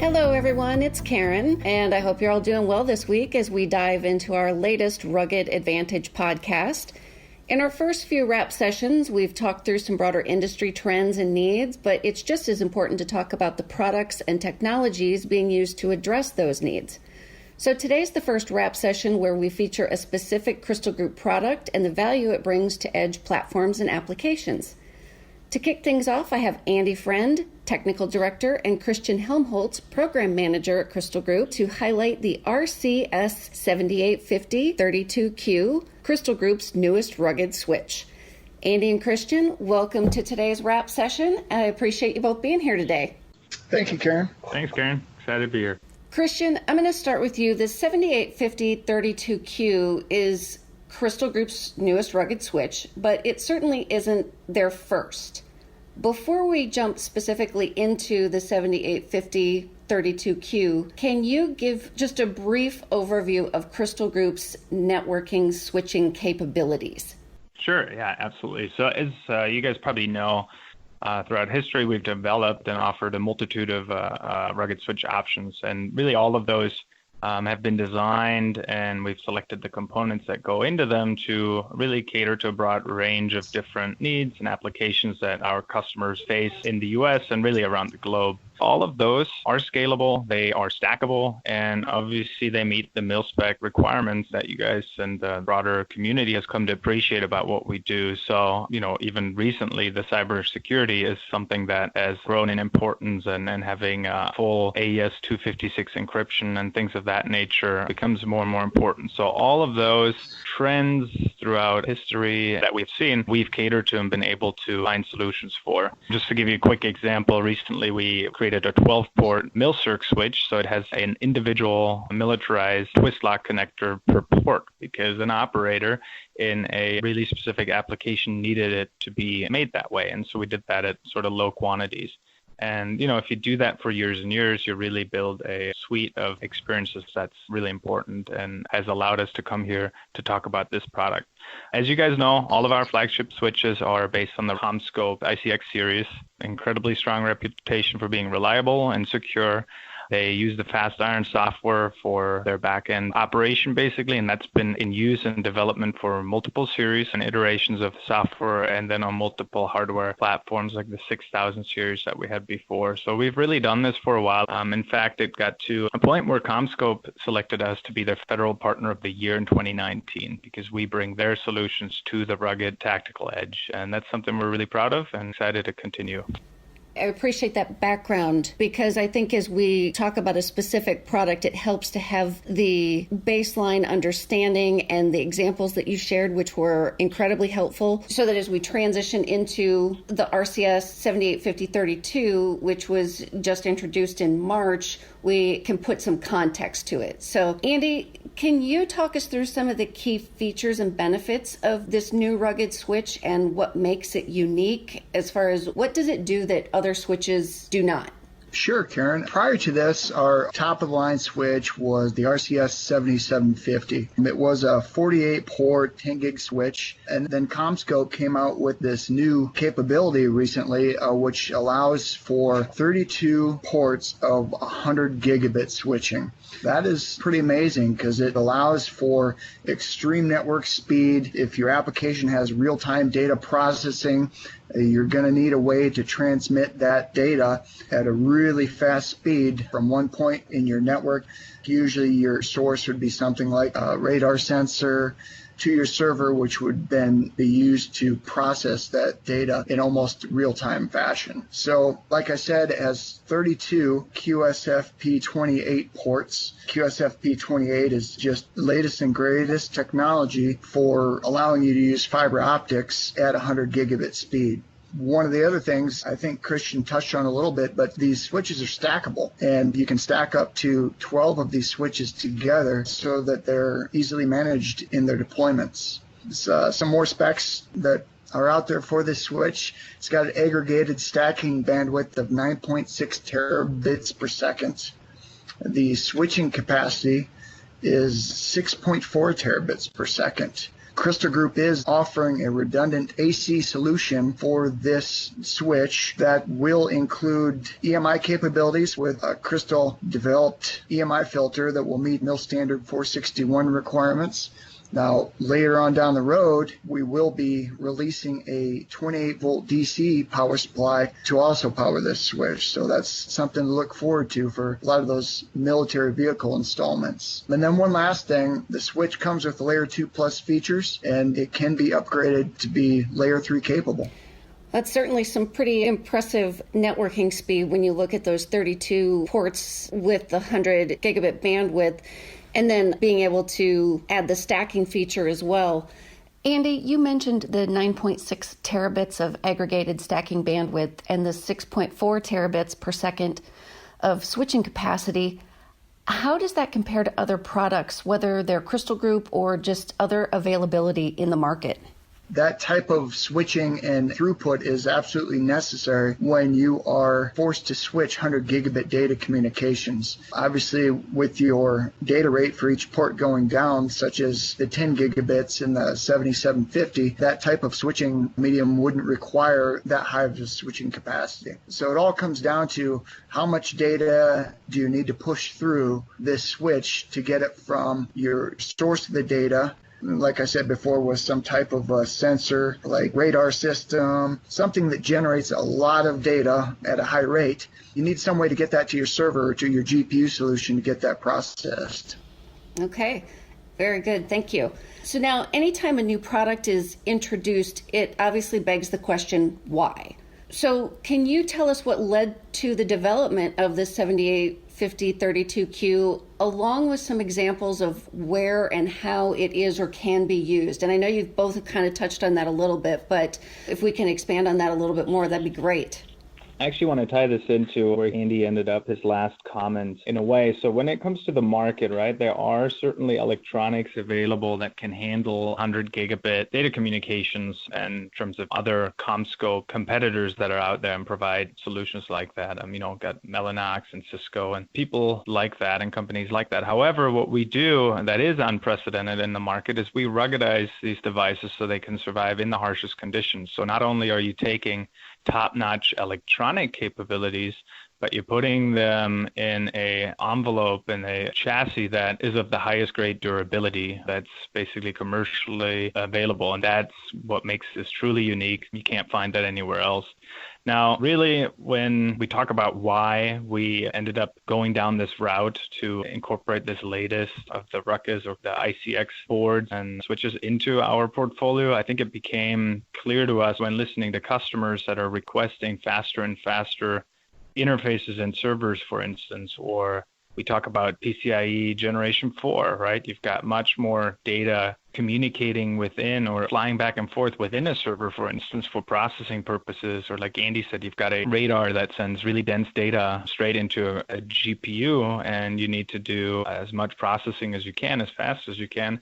Hello everyone, it's Karen, and I hope you're all doing well this week as we dive into our latest Rugged Advantage podcast. In our first few wrap sessions, we've talked through some broader industry trends and needs, but it's just as important to talk about the products and technologies being used to address those needs. So today's the first wrap session where we feature a specific Crystal Group product and the value it brings to edge platforms and applications. To kick things off, I have Andy Friend, Technical Director, and Christian Helmholz, Program Manager at Crystal Group, to highlight the RCS7850-32Q, Crystal Group's newest rugged switch. Andy and Christian, welcome to today's wrap session. I appreciate you both being here today. Thank you, Karen. Thanks, Karen. Excited to be here. Christian, I'm going to start with you. The 7850-32Q is Crystal Group's newest rugged switch, but it certainly isn't their first. Before we jump specifically into the 7850-32Q, can you give just a brief overview of Crystal Group's networking switching capabilities? Sure, yeah, absolutely. So as you guys probably know, throughout history, we've developed and offered a multitude of rugged switch options, and really all of those have been designed, and we've selected the components that go into them to really cater to a broad range of different needs and applications that our customers face in the US and really around the globe. All of those are scalable, they are stackable, and obviously they meet the MIL-SPEC requirements that you guys and the broader community has come to appreciate about what we do. So, even recently, the cybersecurity is something that has grown in importance, and having full AES 256 encryption and things of that nature becomes more and more important. So all of those trends throughout history that we've seen, we've catered to and been able to find solutions for. Just to give you a quick example, recently we created a 12-port MIL-SPEC switch, so it has an individual militarized twist lock connector per port because an operator in a really specific application needed it to be made that way. And so we did that at sort of low quantities. And, if you do that for years and years, you really build a suite of experiences that's really important and has allowed us to come here to talk about this product. As you guys know, all of our flagship switches are based on the CommScope ICX series, incredibly strong reputation for being reliable and secure. They use the fast iron software for their back-end operation, basically, and that's been in use and development for multiple series and iterations of software, and then on multiple hardware platforms like the 6000 series that we had before. So we've really done this for a while. In fact, it got to a point where CommScope selected us to be their Federal Partner of the Year in 2019 because we bring their solutions to the rugged tactical edge, and that's something we're really proud of and excited to continue. I appreciate that background because I think as we talk about a specific product, it helps to have the baseline understanding and the examples that you shared, which were incredibly helpful, so that as we transition into the RCS 7850-32, which was just introduced in March, we can put some context to it. So, Andy, can you talk us through some of the key features and benefits of this new rugged switch and what makes it unique as far as what does it do that other switches do not? Sure, Karen. Prior to this, our top-of-the-line switch was the RCS 7750. It was a 48-port 10-gig switch, and then CommScope came out with this new capability recently, which allows for 32 ports of 100 gigabit switching. That is pretty amazing because it allows for extreme network speed. If your application has real-time data processing, you're going to need a way to transmit that data at a really fast speed from one point in your network. Usually your source would be something like a radar sensor to your server, which would then be used to process that data in almost real-time fashion. So, like I said, it has 32 QSFP28 ports. QSFP28 is just the latest and greatest technology for allowing you to use fiber optics at 100 gigabit speed. One of the other things I think Christian touched on a little bit, but these switches are stackable, and you can stack up to 12 of these switches together so that they're easily managed in their deployments. Some more specs that are out there for this switch. It's got an aggregated stacking bandwidth of 9.6 terabits per second. The switching capacity is 6.4 terabits per second. Crystal Group is offering a redundant AC solution for this switch that will include EMI capabilities with a Crystal developed EMI filter that will meet MIL standard 461 requirements. Now, later on down the road, we will be releasing a 28-volt DC power supply to also power this switch. So that's something to look forward to for a lot of those military vehicle installments. And then one last thing, the switch comes with Layer 2 Plus features, and it can be upgraded to be Layer 3 capable. That's certainly some pretty impressive networking speed when you look at those 32 ports with the 100 gigabit bandwidth, and then being able to add the stacking feature as well. Andy, you mentioned the 9.6 terabits of aggregated stacking bandwidth and the 6.4 terabits per second of switching capacity. How does that compare to other products, whether they're Crystal Group or just other availability in the market? That type of switching and throughput is absolutely necessary when you are forced to switch 100 gigabit data communications. Obviously, with your data rate for each port going down, such as the 10 gigabits in the 7750, that type of switching medium wouldn't require that high of a switching capacity. So it all comes down to how much data do you need to push through this switch to get it from your source of the data, like I said before, was some type of a sensor, like radar system, something that generates a lot of data at a high rate. You need some way to get that to your server or to your GPU solution to get that processed. Okay, very good. Thank you. So now, anytime a new product is introduced, it obviously begs the question, why? So can you tell us what led to the development of the 7850-32Q, along with some examples of where and how it is or can be used? And I know you've both kind of touched on that a little bit, but if we can expand on that a little bit more, that'd be great. I actually want to tie this into where Andy ended up his last comment in a way. So when it comes to the market, right, there are certainly electronics available that can handle 100 gigabit data communications, and in terms of other CommScope competitors that are out there and provide solutions like that. Got Mellanox and Cisco and people like that and companies like that. However, what we do, and that is unprecedented in the market, is we ruggedize these devices so they can survive in the harshest conditions. So not only are you taking top-notch electronic capabilities, but you're putting them in a envelope in a chassis that is of the highest grade durability that's basically commercially available. And that's what makes this truly unique. You can't find that anywhere else. Now, really, when we talk about why we ended up going down this route to incorporate this latest of the Ruckus or the ICX boards and switches into our portfolio, I think it became clear to us when listening to customers that are requesting faster and faster interfaces and servers, for instance, or we talk about PCIe Generation 4, right? You've got much more data communicating within or flying back and forth within a server, for instance, for processing purposes. Or like Andy said, you've got a radar that sends really dense data straight into a GPU, and you need to do as much processing as you can, as fast as you can.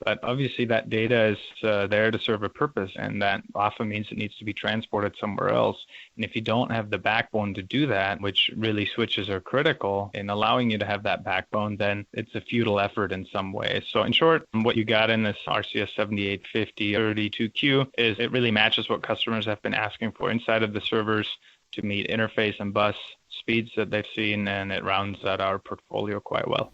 But obviously that data is there to serve a purpose, and that often means it needs to be transported somewhere else. And if you don't have the backbone to do that, which really switches are critical in allowing you to have that backbone, then it's a futile effort in some ways. So in short, what you got in this RCS 7850-32Q is it really matches what customers have been asking for inside of the servers to meet interface and bus speeds that they've seen, and it rounds out our portfolio quite well.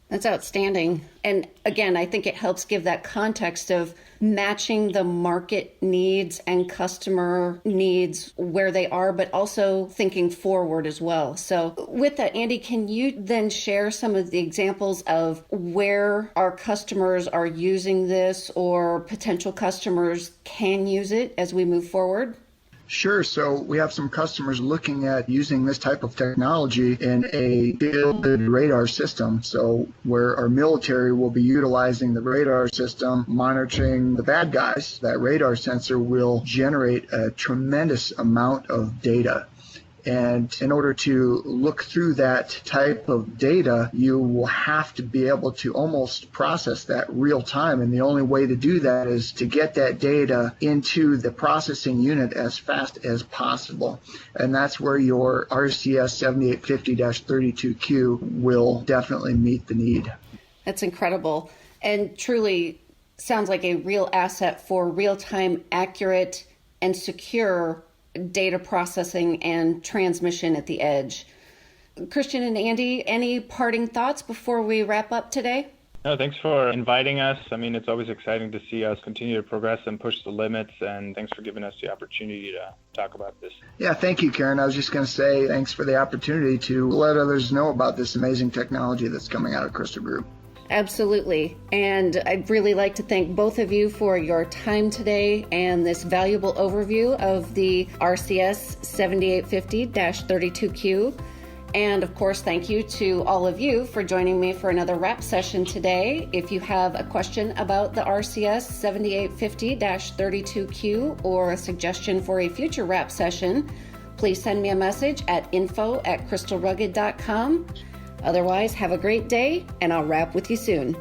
That's outstanding. And again, I think it helps give that context of matching the market needs and customer needs where they are, but also thinking forward as well. So with that, Andy, can you then share some of the examples of where our customers are using this or potential customers can use it as we move forward? Sure. So we have some customers looking at using this type of technology in a fielded radar system. So where our military will be utilizing the radar system, monitoring the bad guys, that radar sensor will generate a tremendous amount of data. And in order to look through that type of data, you will have to be able to almost process that real time. And the only way to do that is to get that data into the processing unit as fast as possible. And that's where your RCS 7850-32Q will definitely meet the need. That's incredible. And truly, sounds like a real asset for real-time, accurate, and secure data processing and transmission at the edge. Christian and Andy, any parting thoughts before we wrap up today? No, thanks for inviting us. I mean, it's always exciting to see us continue to progress and push the limits, and thanks for giving us the opportunity to talk about this. Yeah, thank you, Karen. I was just going to say thanks for the opportunity to let others know about this amazing technology that's coming out of Crystal Group. Absolutely. And I'd really like to thank both of you for your time today and this valuable overview of the RCS 7850-32Q. And of course, thank you to all of you for joining me for another wrap session today. If you have a question about the RCS 7850-32Q or a suggestion for a future wrap session, please send me a message at info@crystalrugged.com. Otherwise, have a great day, and I'll wrap with you soon.